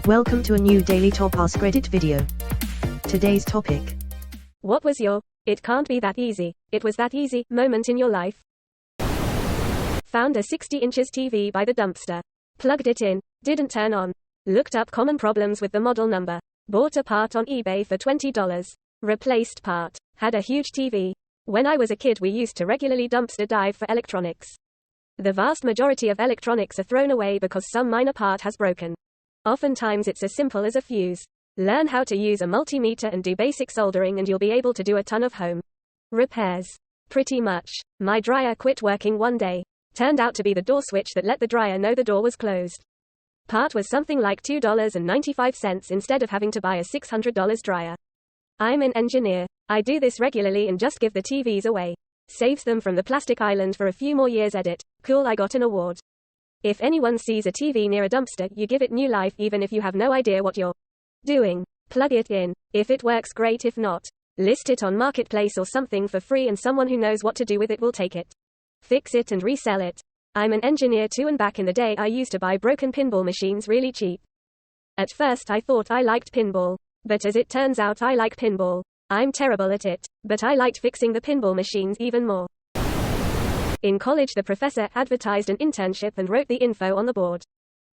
Welcome to a new Daily Top Askreddit video. Today's topic. What was your, "it can't be that easy, it was that easy" moment in your life? Found a 60 inches TV by the dumpster. Plugged it in, didn't turn on. Looked up common problems with the model number. Bought a part on eBay for $20. Replaced part. Had a huge TV. When I was a kid we used to regularly dumpster dive for electronics. The vast majority of electronics are thrown away because some minor part has broken. Oftentimes it's as simple as a fuse. Learn how to use a multimeter and do basic soldering and you'll be able to do a ton of home repairs. Pretty much. My dryer quit working one day. Turned out to be the door switch that let the dryer know the door was closed. Part was something like $2.95 instead of having to buy a $600 dryer. I'm an engineer. I do this regularly and just give the TVs away. Saves them from the plastic island for a few more years. Edit. Cool, I got an award. If anyone sees a TV near a dumpster, you give it new life even if you have no idea what you're doing. Plug it in. If it works, great. If not, list it on Marketplace or something for free and someone who knows what to do with it will take it. Fix it and resell it. I'm an engineer too, and back in the day I used to buy broken pinball machines really cheap. At first I thought I liked pinball, but as it turns out I like pinball. I'm terrible at it, but I liked fixing the pinball machines even more. In college the professor advertised an internship and wrote the info on the board.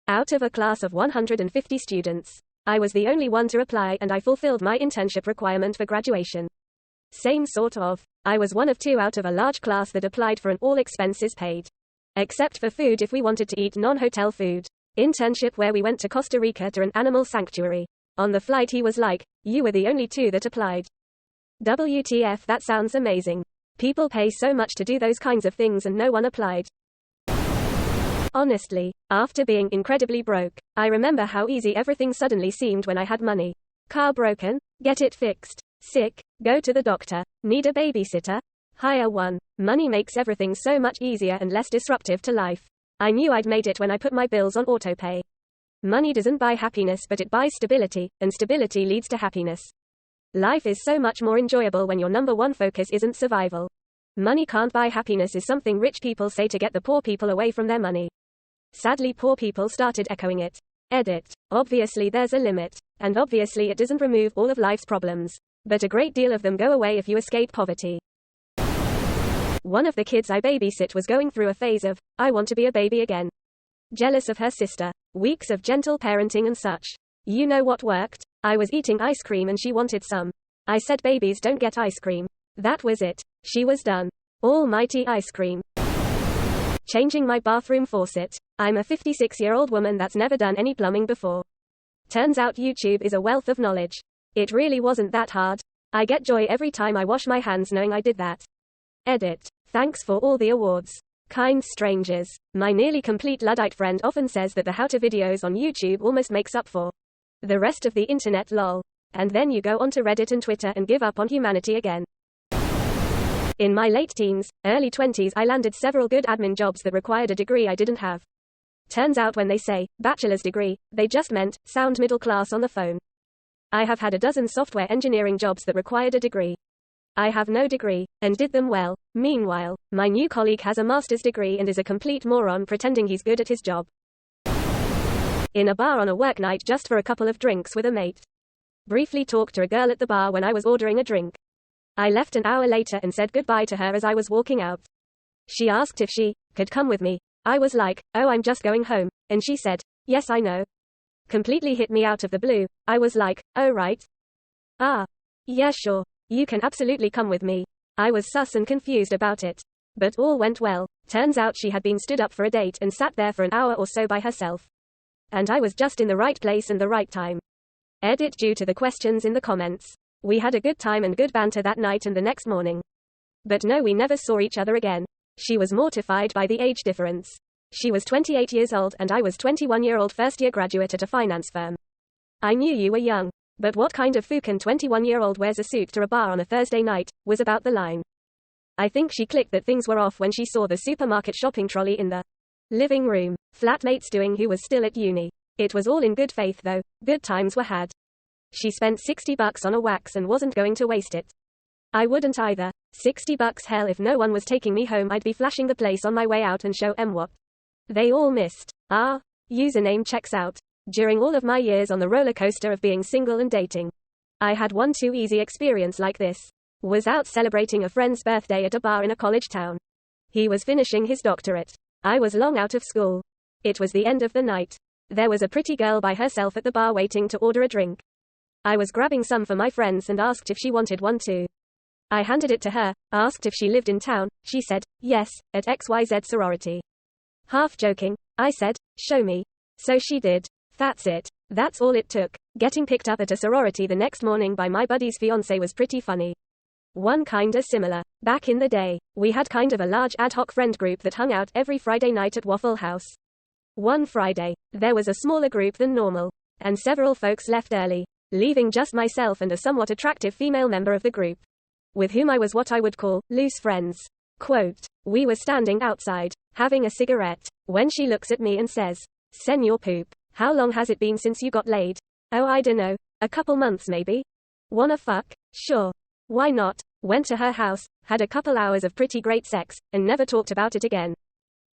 Out of a class of 150 students, I was the only one to apply and I fulfilled my internship requirement for graduation. Same sort of. I was one of two out of a large class that applied for an all expenses paid. Except for food if we wanted to eat non-hotel food. Internship where we went to Costa Rica to an animal sanctuary. On the flight he was like, "You were the only two that applied." WTF, that sounds amazing. People pay so much to do those kinds of things and no one applied. Honestly, after being incredibly broke, I remember how easy everything suddenly seemed when I had money. Car broken? Get it fixed. Sick? Go to the doctor. Need a babysitter? Hire one. Money makes everything so much easier and less disruptive to life. I knew I'd made it when I put my bills on autopay. Money doesn't buy happiness, but it buys stability, and stability leads to happiness. Life is so much more enjoyable when your number one focus isn't survival. Money can't buy happiness is something rich people say to get the poor people away from their money. Sadly, poor people started echoing it. Edit. Obviously there's a limit. And obviously it doesn't remove all of life's problems. But a great deal of them go away if you escape poverty. One of the kids I babysit was going through a phase of, "I want to be a baby again." Jealous of her sister. Weeks of gentle parenting and such. You know what worked? I was eating ice cream and she wanted some. I said babies don't get ice cream. That was it. She was done. Almighty ice cream. Changing my bathroom faucet. I'm a 56-year-old woman that's never done any plumbing before. Turns out YouTube is a wealth of knowledge. It really wasn't that hard. I get joy every time I wash my hands knowing I did that. Edit. Thanks for all the awards. Kind strangers. My nearly complete Luddite friend often says that the how-to videos on YouTube almost makes up for the rest of the internet, lol. And then you go onto Reddit and Twitter and give up on humanity again. In my late teens, early 20s I landed several good admin jobs that required a degree I didn't have. Turns out when they say, bachelor's degree, they just meant, sound middle class on the phone. I have had a dozen software engineering jobs that required a degree. I have no degree, and did them well. Meanwhile, my new colleague has a master's degree and is a complete moron pretending he's good at his job. In a bar on a work night just for a couple of drinks with a mate. Briefly talked to a girl at the bar when I was ordering a drink. I left an hour later and said goodbye to her as I was walking out. She asked if she could come with me. I was like, "Oh, I'm just going home." And she said, "Yes, I know." Completely hit me out of the blue. I was like, "Oh right. Ah. Yeah, sure. You can absolutely come with me." I was sus and confused about it. But all went well. Turns out she had been stood up for a date and sat there for an hour or so by herself. And I was just in the right place and the right time. Edit due to the questions in the comments. We had a good time and good banter that night and the next morning. But no, we never saw each other again. She was mortified by the age difference. She was 28 years old and I was 21-year-old first-year graduate at a finance firm. I knew you were young. But what kind of fucking 21-year-old wears a suit to a bar on a Thursday night, was about the line. I think she clicked that things were off when she saw the supermarket shopping trolley in the living room. Flatmate stewing who was still at uni. It was all in good faith though, good times were had. She spent $60 on a wax and wasn't going to waste it. I wouldn't either. $60 hell, if no one was taking me home I'd be flashing the place on my way out and show 'em what they all missed. Ah, username checks out. During all of my years on the roller coaster of being single and dating, I had one too easy experience like this. Was out celebrating a friend's birthday at a bar in a college town. He was finishing his doctorate. I was long out of school. It was the end of the night. There was a pretty girl by herself at the bar waiting to order a drink. I was grabbing some for my friends and asked if she wanted one too. I handed it to her, asked if she lived in town. She said, yes, at XYZ sorority. Half joking, I said, show me. So she did. That's it. That's all it took. Getting picked up at a sorority the next morning by my buddy's fiancé was pretty funny. One kinda similar. Back in the day, we had kind of a large ad hoc friend group that hung out every Friday night at Waffle House. One Friday, there was a smaller group than normal, and several folks left early, leaving just myself and a somewhat attractive female member of the group, with whom I was what I would call loose friends. Quote, we were standing outside, having a cigarette, when she looks at me and says, "Senor Poop, how long has it been since you got laid?" "Oh, I dunno. A couple months maybe." "Wanna fuck?" "Sure. Why not?" Went to her house, had a couple hours of pretty great sex, and never talked about it again.